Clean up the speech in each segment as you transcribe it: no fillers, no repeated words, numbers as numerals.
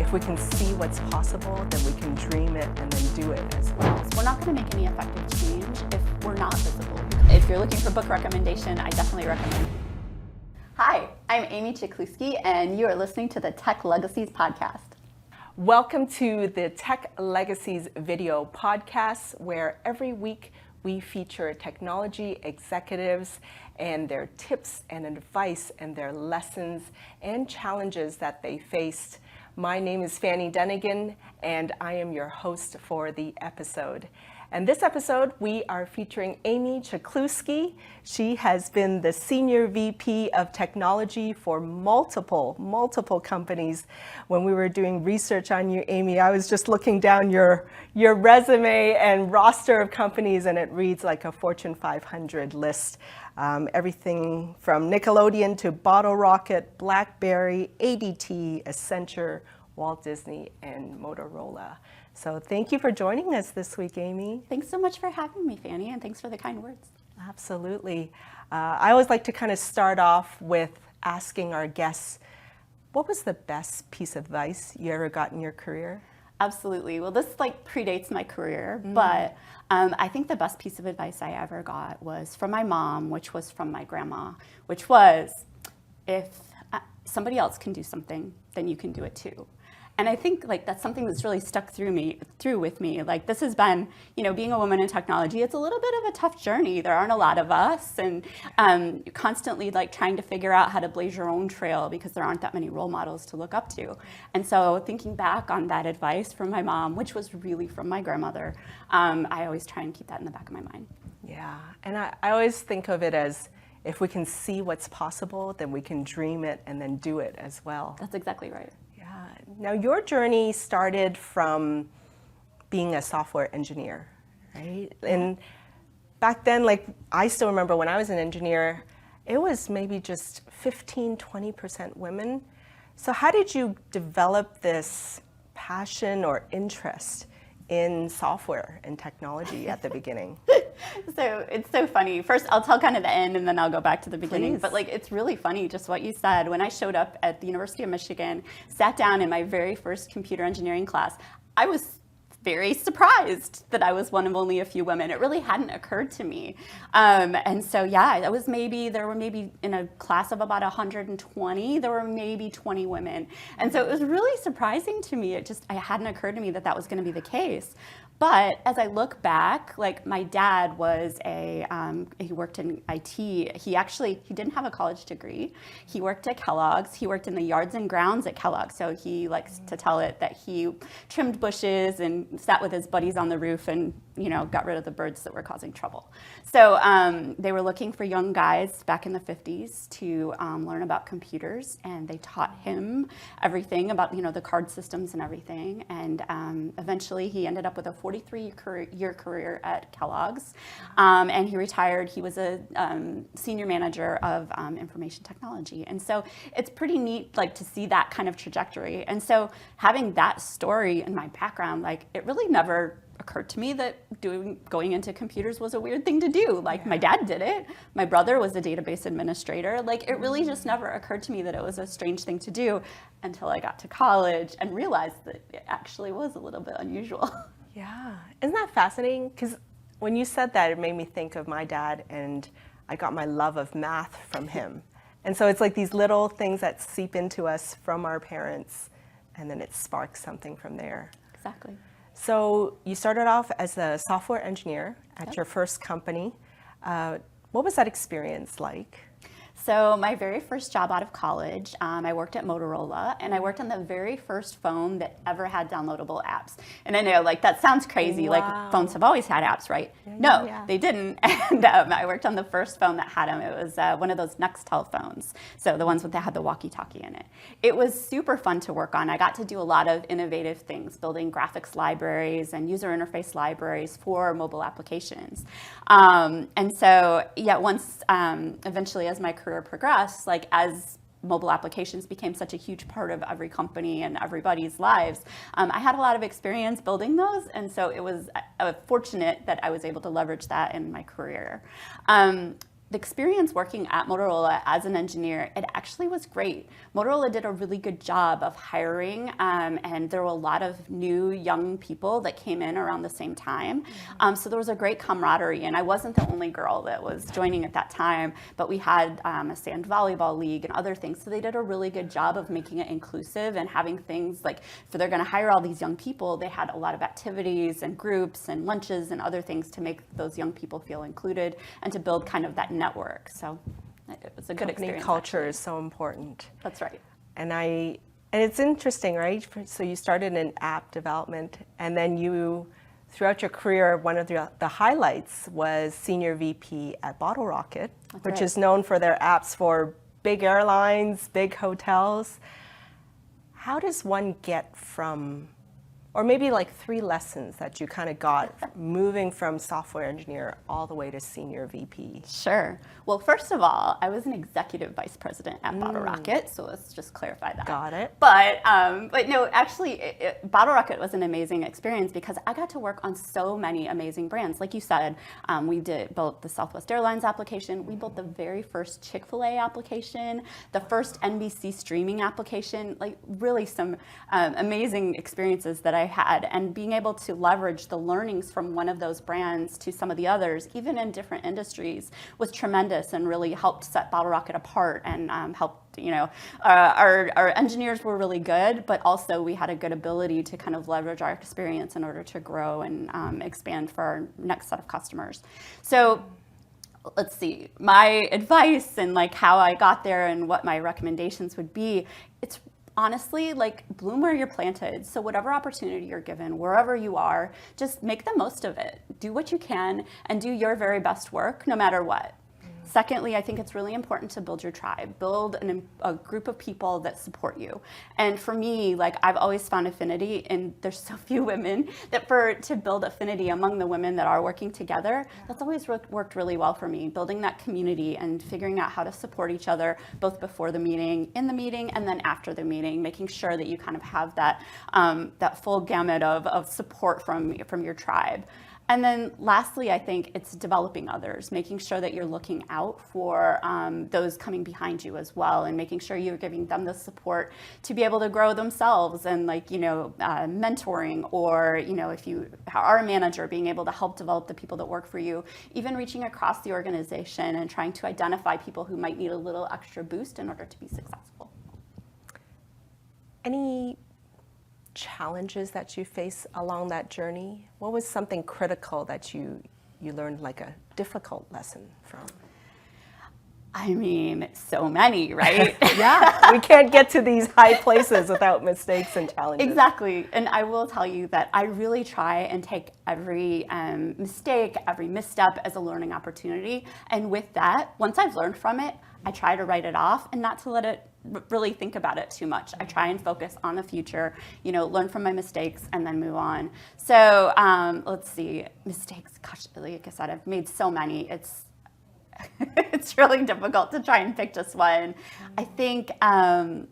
If we can see what's possible, then we can dream it and then do it as well. We're not going to make any effective change if we're not visible. If you're looking for book recommendation, I definitely recommend. Hi, I'm Amy Czuchlewski, and you are listening to the Tech Legacies podcast. Welcome to the Tech Legacies video podcast, where every week we feature technology executives and their tips and advice and their lessons and challenges that they faced. My name is Fanny Dunnigan, and I am your host for the episode. And this episode, we are featuring Amy Czuchlewski. She has been the Senior VP of Technology for multiple companies. When we were doing research on you, Amy, I was just looking down your resume and roster of companies, and it reads like a Fortune 500 list. Everything from Nickelodeon to Bottle Rocket, BlackBerry, ADT, Accenture, Walt Disney, and Motorola. So thank you for joining us this week, Amy. Thanks so much for having me, Fanny, and thanks for the kind words. Absolutely. I always like to kind of start off with asking our guests, what was the best piece of advice you ever got in your career? Absolutely. Well, this predates my career, but I think the best piece of advice I ever got was from my mom, which was from my grandma, which was, if somebody else can do something, then you can do it too. And I think that's something that's really stuck through with me. This has been, being a woman in technology, it's a little bit of a tough journey. There aren't a lot of us, and you're constantly trying to figure out how to blaze your own trail because there aren't that many role models to look up to. And so thinking back on that advice from my mom, which was really from my grandmother, I always try and keep that in the back of my mind. Yeah, and I always think of it as, if we can see what's possible, then we can dream it and then do it as well. That's exactly right. Now, your journey started from being a software engineer, right? And back then, I still remember when I was an engineer, it was maybe just 15-20% women. So how did you develop this passion or interest in software and technology at the beginning? So it's so funny. First, I'll tell kind of the end, and then I'll go back to the beginning. Please. But it's really funny just what you said. When I showed up at the University of Michigan, sat down in my very first computer engineering class, I was very surprised that I was one of only a few women. It really hadn't occurred to me. And so, there were maybe in a class of about 120, there were maybe 20 women. And so it was really surprising to me. It hadn't occurred to me that was going to be the case. But as I look back, my dad was he worked in IT. He didn't have a college degree. He worked at Kellogg's. He worked in the yards and grounds at Kellogg's. So he likes to tell it that he trimmed bushes and sat with his buddies on the roof and, got rid of the birds that were causing trouble. So they were looking for young guys back in the 50s to learn about computers, and they taught him everything about, the card systems and everything. And eventually he ended up with a 43-year career at Kellogg's, and he retired. He was a senior manager of information technology. And so it's pretty neat to see that kind of trajectory. And so having that story in my background, it really never occurred to me that going into computers was a weird thing to do. My dad did it. My brother was a database administrator. It really just never occurred to me that it was a strange thing to do until I got to college and realized that it actually was a little bit unusual. Yeah, isn't that fascinating? Because when you said that, it made me think of my dad, and I got my love of math from him. And so it's these little things that seep into us from our parents, and then it sparks something from there. Exactly. So you started off as a software engineer at your first company. What was that experience like? So my very first job out of college, I worked at Motorola, and I worked on the very first phone that ever had downloadable apps. And I know, that sounds crazy. Wow. Phones have always had apps, right? Yeah. They didn't. And I worked on the first phone that had them. It was one of those Nextel phones, so the ones that had the walkie-talkie in it. It was super fun to work on. I got to do a lot of innovative things, building graphics libraries and user interface libraries for mobile applications. And so, once eventually as my career progressed, as mobile applications became such a huge part of every company and everybody's lives, I had a lot of experience building those, and so it was fortunate that I was able to leverage that in my career. the experience working at Motorola as an engineer, it actually was great. Motorola did a really good job of hiring, and there were a lot of new young people that came in around the same time. So there was a great camaraderie, and I wasn't the only girl that was joining at that time, but we had a sand volleyball league and other things. So they did a really good job of making it inclusive and having things like, if they're going to hire all these young people, they had a lot of activities and groups and lunches and other things to make those young people feel included and to build kind of that network. So it was a good experience. Company culture actually. is so important. That's right. And it's interesting, right? So you started in app development, and then you, throughout your career, one of the highlights was Senior VP at Bottle Rocket, which is known for their apps for big airlines, big hotels. How does one get from, or maybe like 3 lessons that you kind of got moving from software engineer all the way to Senior VP? Sure. Well, first of all, I was an executive vice president at Bottle Rocket, so let's just clarify that. Got it. But no, actually, Bottle Rocket was an amazing experience because I got to work on so many amazing brands. Like you said, we built the Southwest Airlines application. We built the very first Chick-fil-A application, the first NBC streaming application, like really some amazing experiences that I had. And being able to leverage the learnings from one of those brands to some of the others, even in different industries, was tremendous and really helped set Bottle Rocket apart and helped, our engineers were really good, but also we had a good ability to kind of leverage our experience in order to grow and expand for our next set of customers. So let's see, my advice and like how I got there and what my recommendations would be, it's honestly, like, bloom where you're planted. So whatever opportunity you're given, wherever you are, just make the most of it. Do what you can and do your very best work, no matter what. Secondly, I think it's really important to build your tribe, build a group of people that support you. And for me, like, I've always found affinity, and there's so few women that to build affinity among the women that are working together, that's always worked really well for me, building that community and figuring out how to support each other, both before the meeting, in the meeting, and then after the meeting, making sure that you kind of have that, that full gamut of support from your tribe. And then lastly, I think it's developing others, making sure that you're looking out for those coming behind you as well, and making sure you're giving them the support to be able to grow themselves, and mentoring, or, if you are a manager, being able to help develop the people that work for you, even reaching across the organization and trying to identify people who might need a little extra boost in order to be successful. Any challenges that you face along that journey? What was something critical that you learned, like a difficult lesson from? I mean, so many, right? Yeah, we can't get to these high places without mistakes and challenges. Exactly. And I will tell you that I really try and take every mistake, every misstep as a learning opportunity. And with that, once I've learned from it, I try to write it off and not to let it really think about it too much. I try and focus on the future, learn from my mistakes and then move on. So let's see, mistakes, gosh, like I said, I've made so many. It's it's really difficult to try and pick just one. I think, I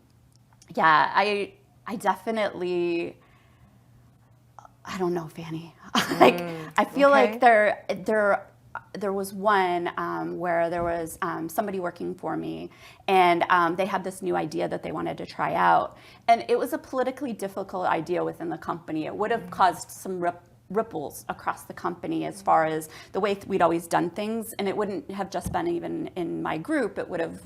definitely, I don't know, Fanny. I feel like there was one where there was somebody working for me, and they had this new idea that they wanted to try out. And it was a politically difficult idea within the company. It would have caused some ripples across the company as far as the way we'd always done things, and it wouldn't have just been even in my group, it would have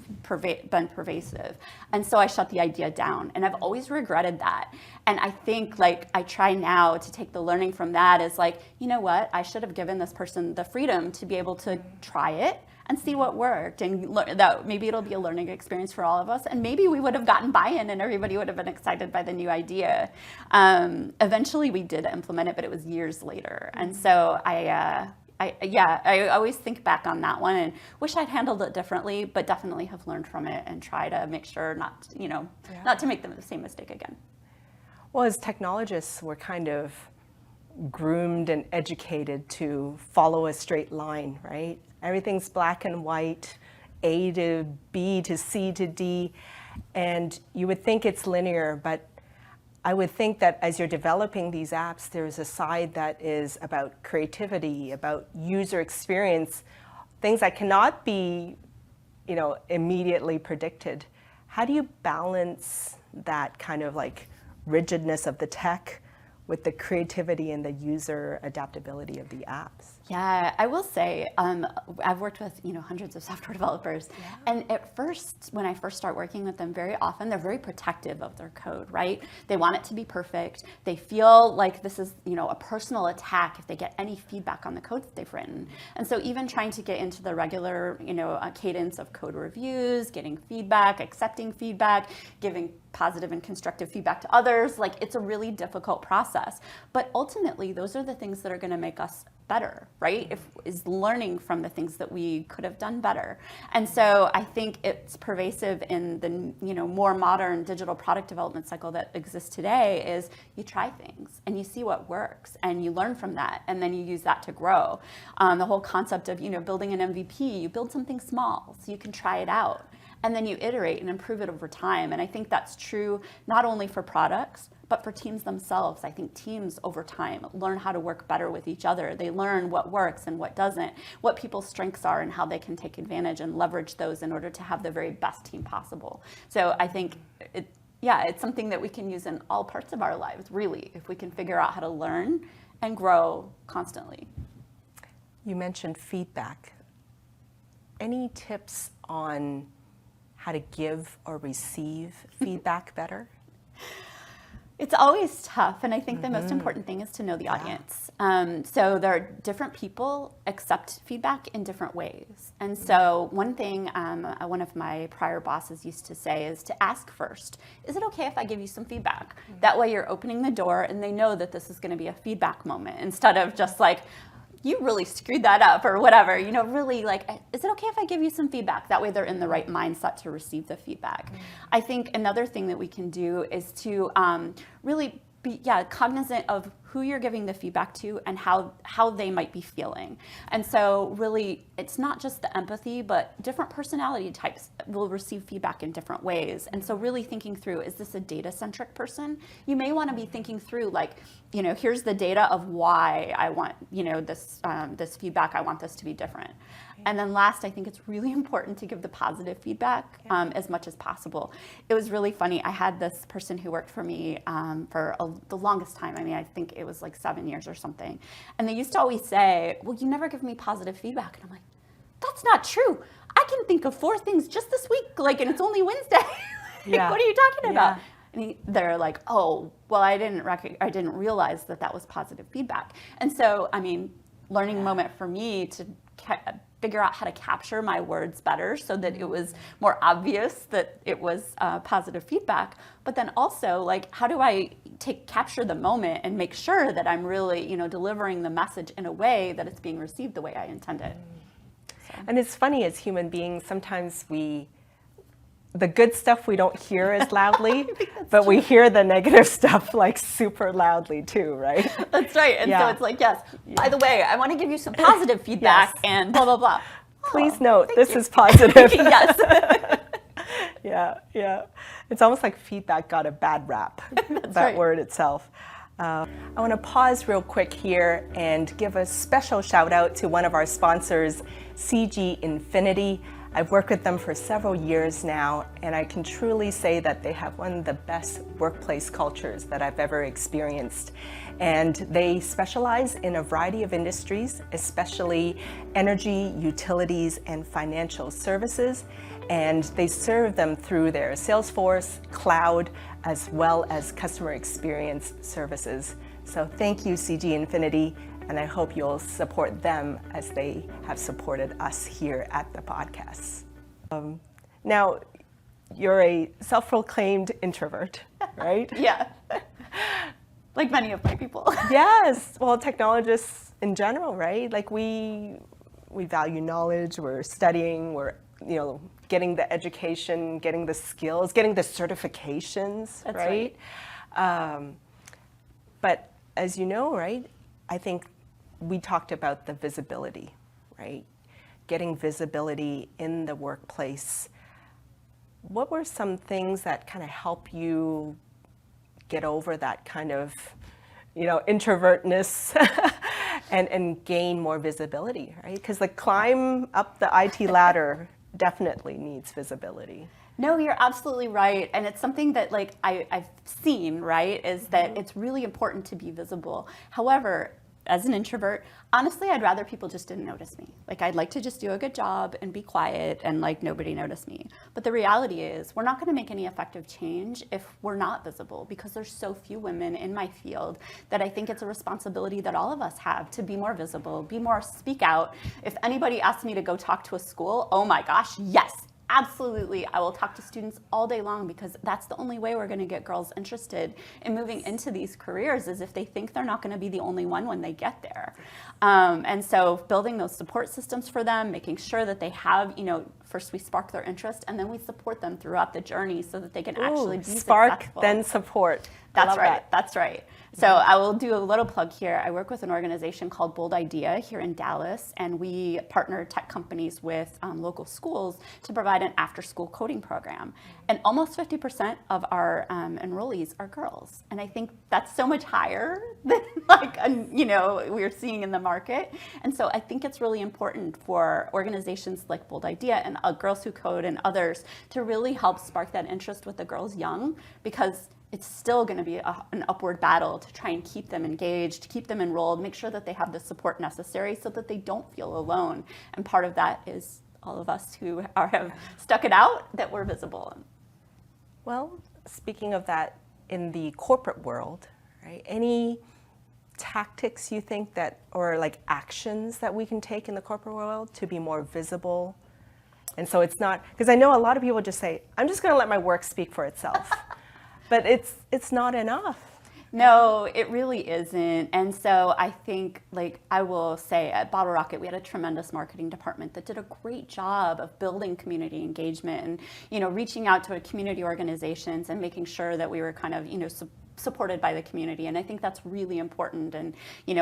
been pervasive. And so I shut the idea down, and I've always regretted that. And I think, like, I try now to take the learning from that as, like, you know what, I should have given this person the freedom to be able to try it and see what worked, and that maybe it'll be a learning experience for all of us, and maybe we would have gotten buy-in and everybody would have been excited by the new idea. Eventually we did implement it, but it was years later. And so I always think back on that one and wish I'd handled it differently, but definitely have learned from it and try to make sure not to make the same mistake again. Well, as technologists, we're kind of groomed and educated to follow a straight line, right? Everything's black and white, A to B to C to D, and you would think it's linear, but I would think that as you're developing these apps, there's a side that is about creativity, about user experience, things that cannot be, immediately predicted. How do you balance that kind of like rigidness of the tech with the creativity and the user adaptability of the apps? Yeah, I will say, I've worked with hundreds of software developers, and at first, when I first start working with them, very often they're very protective of their code, right? They want it to be perfect. They feel like this is a personal attack if they get any feedback on the code that they've written. And so even trying to get into the regular cadence of code reviews, getting feedback, accepting feedback, giving positive and constructive feedback to others, like it's a really difficult process. But ultimately, those are the things that are going to make us better, right? Is learning from the things that we could have done better. And so I think it's pervasive in the more modern digital product development cycle that exists today. Is you try things and you see what works and you learn from that, and then you use that to grow. The whole concept of building an MVP, you build something small so you can try it out, and then you iterate and improve it over time. And I think that's true not only for products, but for teams themselves. I think teams over time learn how to work better with each other. They learn what works and what doesn't, what people's strengths are and how they can take advantage and leverage those in order to have the very best team possible. So I think it's something that we can use in all parts of our lives, really, if we can figure out how to learn and grow constantly. You mentioned feedback. Any tips on how to give or receive feedback better? It's always tough, and I think the most important thing is to know the audience. So there are different people accept feedback in different ways. And so one thing one of my prior bosses used to say is to ask first, is it okay if I give you some feedback? That way you're opening the door and they know that this is going to be a feedback moment instead of just like, you really screwed that up or whatever, really like, is it okay if I give you some feedback? That way they're in the right mindset to receive the feedback. I think another thing that we can do is to really be cognizant of who you're giving the feedback to and how they might be feeling. And so really, it's not just the empathy, but different personality types will receive feedback in different ways. And so really thinking through, is this a data-centric person? You may want to be thinking through like, here's the data of why I want, this feedback, I want this to be different. And then last, I think it's really important to give the positive feedback as much as possible. It was really funny. I had this person who worked for me for the longest time. I mean, I think it was like 7 years or something. And they used to always say, well, you never give me positive feedback. And I'm like, that's not true. I can think of 4 things just this week, and it's only Wednesday. What are you talking about? And they're like, oh, well, I didn't realize that was positive feedback. And so, I mean, learning moment for me to figure out how to capture my words better so that it was more obvious that it was positive feedback. But then also, like, how do I capture the moment and make sure that I'm really, delivering the message in a way that it's being received the way I intended. So. And it's funny, as human beings, sometimes the good stuff we don't hear as loudly, but we hear the negative stuff like super loudly too, right? That's right. And so it's like, yes, by the way, I want to give you some positive feedback and blah, blah, blah. Please note, this is positive. Yes. Yeah. It's almost like feedback got a bad rap, that word itself. I want to pause real quick here and give a special shout out to one of our sponsors, CG Infinity. I've worked with them for several years now, and I can truly say that they have one of the best workplace cultures that I've ever experienced. And they specialize in a variety of industries, especially energy, utilities, and financial services. And they serve them through their Salesforce, cloud, as well as customer experience services. So thank you, CG Infinity. And I hope you'll support them as they have supported us here at the podcast. Now, you're a self-proclaimed introvert, right? Yeah, like many of my people. Yes, well, technologists in general, right? Like we value knowledge, we're studying, we're getting the education, getting the skills, getting the certifications, That's right? But as you know, right, I think we talked about the visibility, right? Getting visibility in the workplace. What were some things that kind of help you get over that kind of, introvertness and gain more visibility, right? Because the climb up the IT ladder definitely needs visibility. No, you're absolutely right. And it's something that like I've seen, right, is that it's really important to be visible. However, as an introvert, honestly, I'd rather people just didn't notice me. Like, I'd like to just do a good job and be quiet and like nobody notice me. But the reality is we're not going to make any effective change if we're not visible, because there's so few women in my field that I think it's a responsibility that all of us have to be more visible, be more, speak out. If anybody asks me to go talk to a school, oh my gosh, yes. Absolutely, I will talk to students all day long, because that's the only way we're going to get girls interested in moving into these careers, is if they think they're not going to be the only one when they get there. And so building those support systems for them, making sure that they have, first we spark their interest and then we support them throughout the journey so that they can actually be spark, successful. then support. That's right. That's right. So I will do a little plug here. I work with an organization called Bold Idea here in Dallas, and we partner tech companies with local schools to provide an after-school coding program. And almost 50% of our enrollees are girls. And I think that's so much higher than we're seeing in the market. And so I think it's really important for organizations like Bold Idea and Girls Who Code and others to really help spark that interest with the girls young, because it's still going to be an upward battle to try and keep them engaged, keep them enrolled, make sure that they have the support necessary so that they don't feel alone. And part of that is all of us who have stuck it out, that we're visible. Well, speaking of that, in the corporate world, right, any tactics you think that, or like actions that we can take in the corporate world to be more visible? And so it's not, because I know a lot of people just say, I'm just going to let my work speak for itself. But it's not enough. No, it really isn't. And so I think, like I will say, at Bottle Rocket, we had a tremendous marketing department that did a great job of building community engagement and, reaching out to community organizations and making sure that we were kind of, supported by the community. And I think that's really important. And,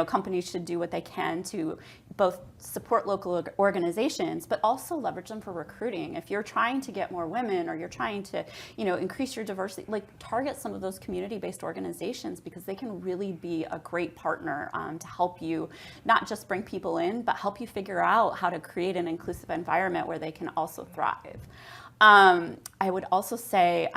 companies should do what they can to both support local organizations, but also leverage them for recruiting. If you're trying to get more women, or you're trying to, increase your diversity, like target some of those community-based organizations, because they can really be a great partner to help you not just bring people in, but help you figure out how to create an inclusive environment where they can also thrive. I would also say,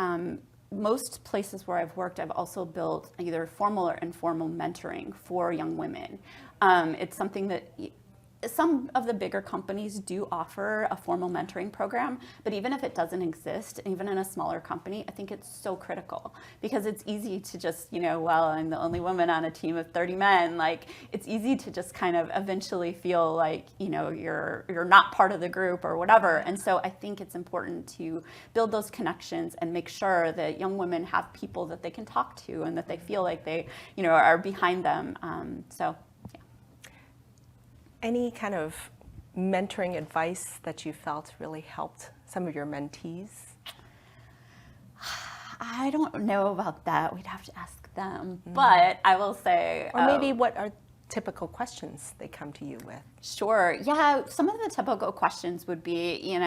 most places where I've worked, I've also built either formal or informal mentoring for young women. It's something that some of the bigger companies do offer a formal mentoring program, but even if it doesn't exist, even in a smaller company, I think it's so critical, because it's easy to just, well, I'm the only woman on a team of 30 men. Like, it's easy to just kind of eventually feel like, you're not part of the group or whatever. And so I think it's important to build those connections and make sure that young women have people that they can talk to and that they feel like they, are behind them. Any kind of mentoring advice that you felt really helped some of your mentees? I don't know about that. We'd have to ask them. But I will say... Or maybe what are typical questions they come to you with? Sure. Yeah, some of the typical questions would be,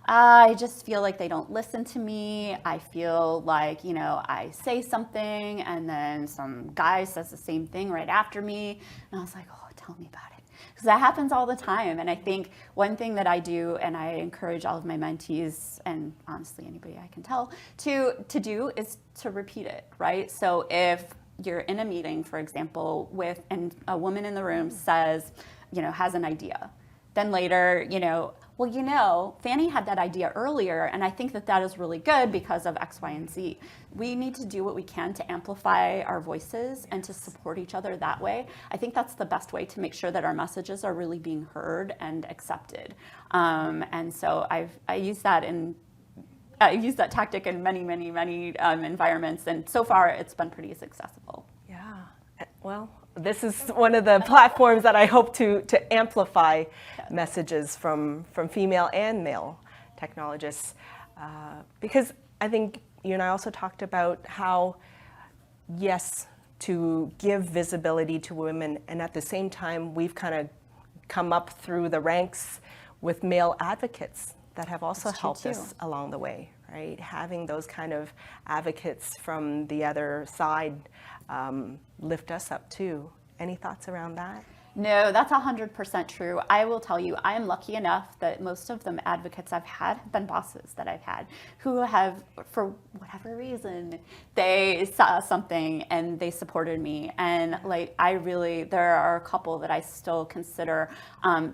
I just feel like they don't listen to me. I feel like, I say something and then some guy says the same thing right after me. And I was like, oh, tell me about it. Because that happens all the time. And I think one thing that I do, and I encourage all of my mentees, and honestly anybody I can tell, to do is to repeat it, right? So if you're in a meeting, for example, and a woman in the room says, has an idea, then later, Fanny had that idea earlier, and I think that is really good because of X, Y, and Z. We need to do what we can to amplify our voices and to support each other that way. I think that's the best way to make sure that our messages are really being heard and accepted. And so I use that tactic in many, many, many environments, and so far it's been pretty successful. Yeah, well, this is one of the platforms that I hope to amplify messages from female and male technologists, because I think you and I also talked about how, yes, to give visibility to women, and at the same time we've kind of come up through the ranks with male advocates that have also helped us along the way, right? Having those kind of advocates from the other side lift us up too. Any thoughts around that? No, that's 100% true. I will tell you, I am lucky enough that most of the advocates I've had have been bosses that I've had who have, for whatever reason, they saw something and they supported me. And like, there are a couple that I still consider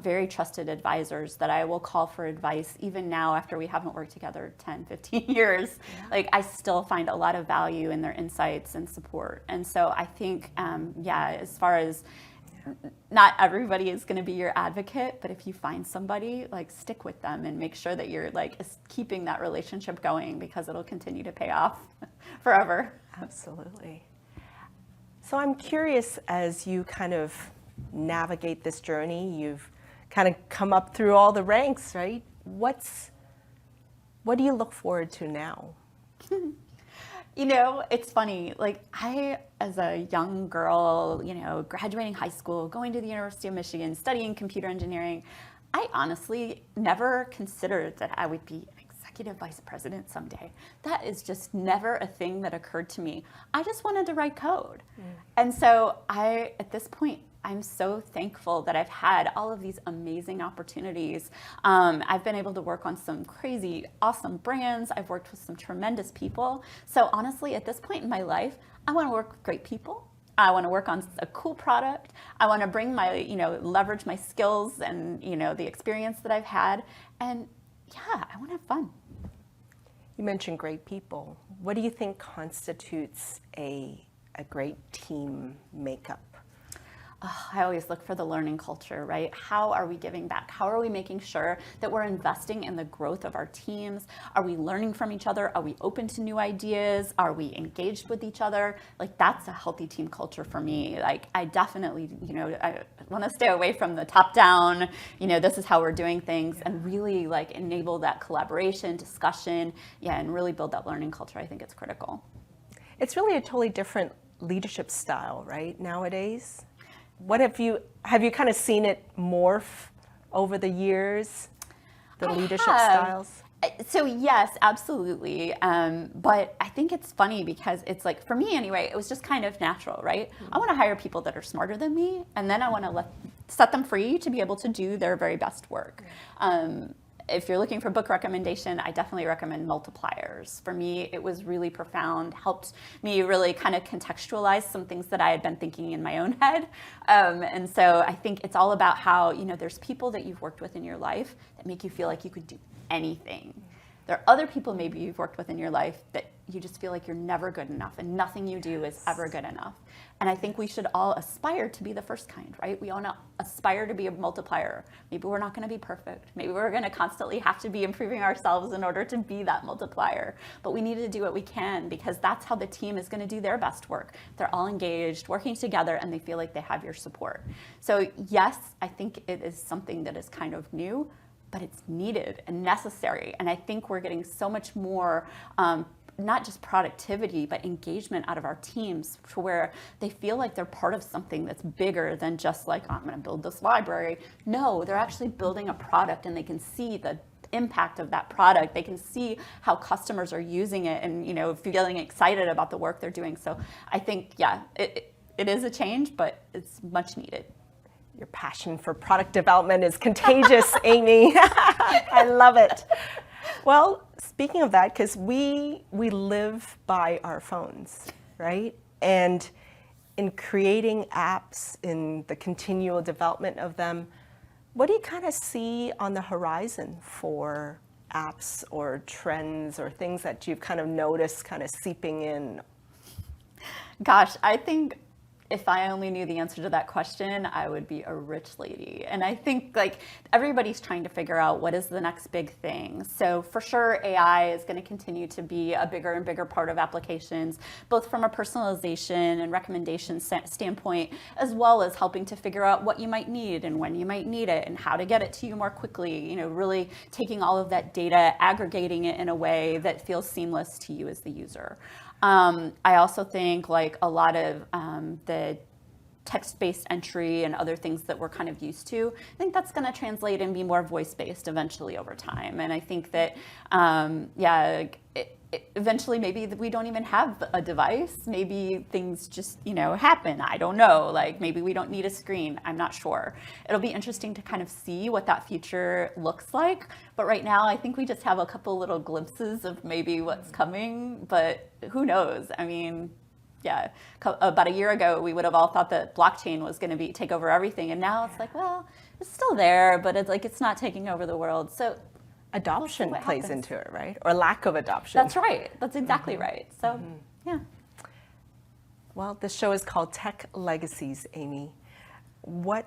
very trusted advisors that I will call for advice even now after we haven't worked together 10, 15 years. Yeah. Like, I still find a lot of value in their insights and support. And so I think, as far as not everybody is going to be your advocate, but if you find somebody, like, stick with them and make sure that you're like keeping that relationship going, because it'll continue to pay off forever. Absolutely. So I'm curious, as you kind of navigate this journey, you've kind of come up through all the ranks, right? What do you look forward to now? You know, it's funny, like, I, as a young girl, you know, graduating high school, going to the University of Michigan, studying computer engineering, I honestly never considered that I would be an executive vice president someday. That is just never a thing that occurred to me. I just wanted to write code. And so at this point, I'm so thankful that I've had all of these amazing opportunities. I've been able to work on some crazy, awesome brands. I've worked with some tremendous people. So honestly, at this point in my life, I want to work with great people. I want to work on a cool product. I want to bring leverage my skills and, the experience that I've had. And yeah, I want to have fun. You mentioned great people. What do you think constitutes a great team makeup? I always look for the learning culture, right? How are we giving back? How are we making sure that we're investing in the growth of our teams? Are we learning from each other? Are we open to new ideas? Are we engaged with each other? Like, that's a healthy team culture for me. Like, I definitely, I want to stay away from the top down, this is how we're doing things, and really like enable that collaboration, discussion, and really build that learning culture. I think it's critical. It's really a totally different leadership style, right, nowadays? What have you kind of seen it morph over the years, the leadership styles? So yes, absolutely. But I think it's funny because it's like, for me anyway, it was just kind of natural, right? I want to hire people that are smarter than me, and then I want to set them free to be able to do their very best work. If you're looking for book recommendation, I definitely recommend Multipliers. For me, it was really profound, helped me really kind of contextualize some things that I had been thinking in my own head. And so I think it's all about how, there's people that you've worked with in your life that make you feel like you could do anything. There are other people maybe you've worked with in your life that you just feel like you're never good enough and nothing you do is ever good enough. And I think we should all aspire to be the first kind, right? We want to aspire to be a multiplier. Maybe we're not going to be perfect. Maybe we're going to constantly have to be improving ourselves in order to be that multiplier. But we need to do what we can, because that's how the team is going to do their best work. They're all engaged, working together, and they feel like they have your support. So yes, I think it is something that is kind of new, but it's needed and necessary. And I think we're getting so much more, not just productivity, but engagement out of our teams, to where they feel like they're part of something that's bigger than just like, oh, I'm gonna build this library. No, they're actually building a product, and they can see the impact of that product. They can see how customers are using it and, feeling excited about the work they're doing. So I think, it is a change, but it's much needed. Your passion for product development is contagious, Amy. I love it. Well, speaking of that, because we live by our phones, right? And in creating apps, in the continual development of them, what do you kind of see on the horizon for apps or trends or things that you've kind of noticed kind of seeping in? Gosh, I think if I only knew the answer to that question, I would be a rich lady. And I think like everybody's trying to figure out what is the next big thing. So for sure, AI is going to continue to be a bigger and bigger part of applications, both from a personalization and recommendation standpoint, as well as helping to figure out what you might need and when you might need it and how to get it to you more quickly. Really taking all of that data, aggregating it in a way that feels seamless to you as the user. I also think like a lot of the text-based entry and other things that we're kind of used to, I think that's going to translate and be more voice-based eventually over time. And I think that, eventually maybe we don't even have a device. Maybe things just, happen. I don't know. Like maybe we don't need a screen. I'm not sure. It'll be interesting to kind of see what that future looks like. But right now, I think we just have a couple little glimpses of maybe what's coming, but who knows? I mean, yeah, about a year ago, we would have all thought that blockchain was going to take over everything. And now it's like, well, it's still there, but it's not taking over the world. So adoption plays into it, right? Or lack of adoption. That's right. That's exactly right. So, yeah. Well, this show is called Tech Legacies, Amy. What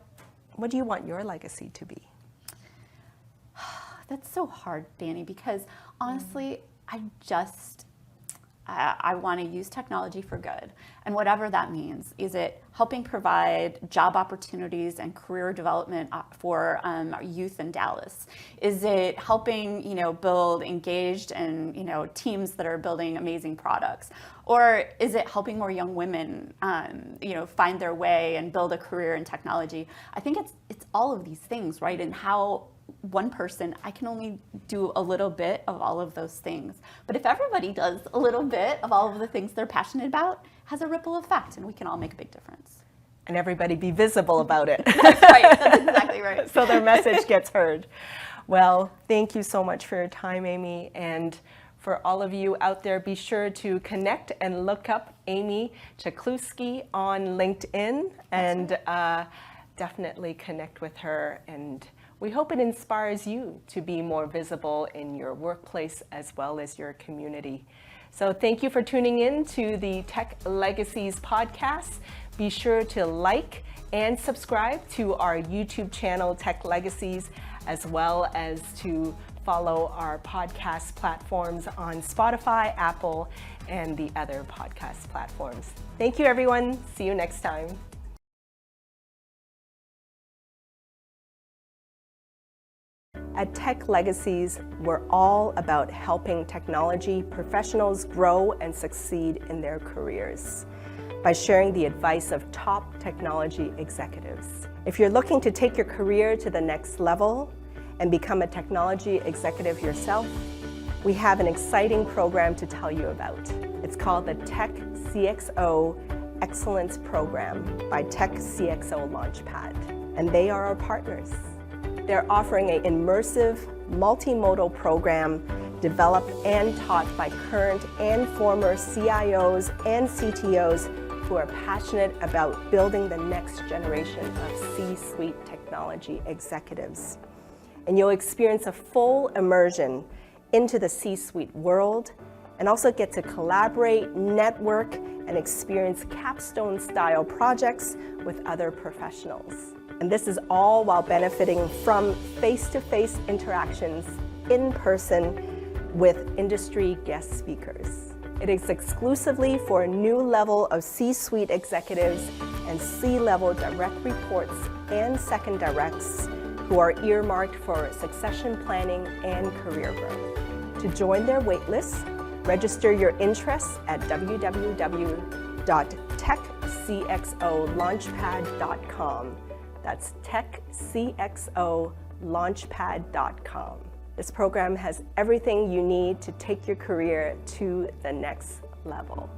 do you want your legacy to be? That's so hard, Danny, because honestly, I want to use technology for good. And whatever that means, is it helping provide job opportunities and career development for youth in Dallas? Is it helping, build engaged and, teams that are building amazing products? Or is it helping more young women, find their way and build a career in technology? I think it's all of these things, right? And how one person, I can only do a little bit of all of those things. But if everybody does a little bit of all of the things they're passionate about, it has a ripple effect, and we can all make a big difference. And everybody be visible about it. That's right. That's exactly right. So their message gets heard. Well, thank you so much for your time, Amy. And for all of you out there, be sure to connect and look up Amy Czuchlewski on LinkedIn and definitely connect with her. And we hope it inspires you to be more visible in your workplace as well as your community. So thank you for tuning in to the Tech Legacies podcast. Be sure to like and subscribe to our YouTube channel, Tech Legacies, as well as to follow our podcast platforms on Spotify, Apple, and the other podcast platforms. Thank you, everyone. See you next time. At Tech Legacies, we're all about helping technology professionals grow and succeed in their careers by sharing the advice of top technology executives. If you're looking to take your career to the next level and become a technology executive yourself, we have an exciting program to tell you about. It's called the Tech CXO Excellence Program by Tech CXO Launchpad, and they are our partners. They're offering an immersive, multimodal program developed and taught by current and former CIOs and CTOs who are passionate about building the next generation of C-suite technology executives. And you'll experience a full immersion into the C-suite world and also get to collaborate, network, and experience capstone-style projects with other professionals. And this is all while benefiting from face-to-face interactions in person with industry guest speakers. It is exclusively for a new level of C-suite executives and C-level direct reports and second directs who are earmarked for succession planning and career growth. To join their waitlist, register your interests at www.techcxolaunchpad.com. That's techcxolaunchpad.com. This program has everything you need to take your career to the next level.